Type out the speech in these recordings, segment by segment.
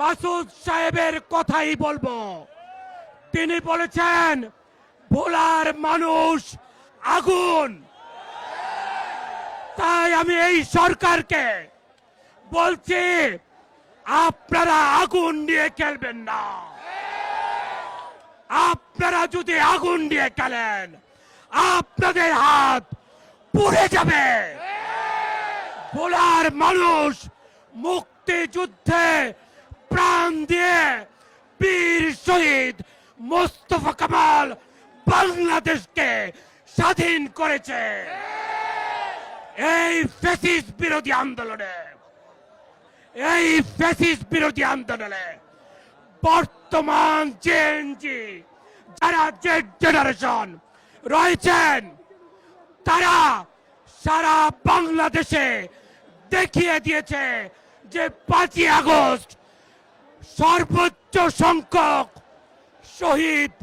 মাসুদ সাহেবের কথাই বলবো। তিনি বলেছেন ভোলার মানুষ আগুন। তাই আমি এই সরকারকে বলছি, আপনারা আগুন নিয়ে খেলবেন না। আপনারা যদি আগুন নিয়ে খেলেন, আপনাদের হাত পুড়ে যাবে। ভোলার মানুষ মুক্তিযুদ্ধে প্রাণ দিয়ে বীর শহীদ মোস্তফা কামাল বাংলাদেশকে স্বাধীন করেছে। এই ফ্যাসিস্ট বিরোধী আন্দোলনে বর্তমান জেএনজি যারা জেড জেনারেশন রয়েছেন, তারা সারা বাংলাদেশে দেখিয়ে দিয়েছে যে 5ই আগস্ট সর্বোচ্চ সংখ্যক শহীদ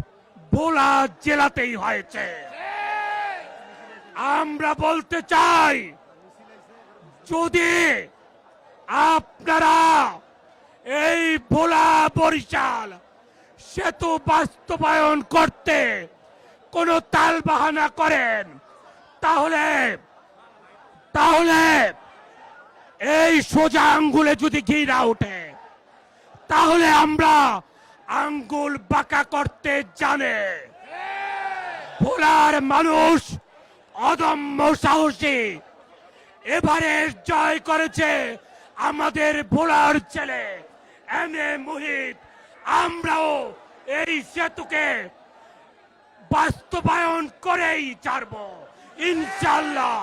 ভোলা জেলাতেই হয়েছে। আমরা বলতে চাই, যদি আপনারা এই ভোলা বরিশাল সেতু বাস্তবায়ন করতে কোনো তালবাহানা করেন, তাহলে এই সোজা আঙ্গুলে যদি ঘি না ওঠে, তাহলে আমরা আঙ্গুল বাঁকা করতে জানে। ভোলার মানুষ অদম্য সাহসী, এবারে জয় করেছে আমাদের ভোলার ছেলে এম.এ. মুহিত। আমরাও এই সেতুকে বাস্তবায়ন করেই ছাড়ব ইনশাআল্লাহ।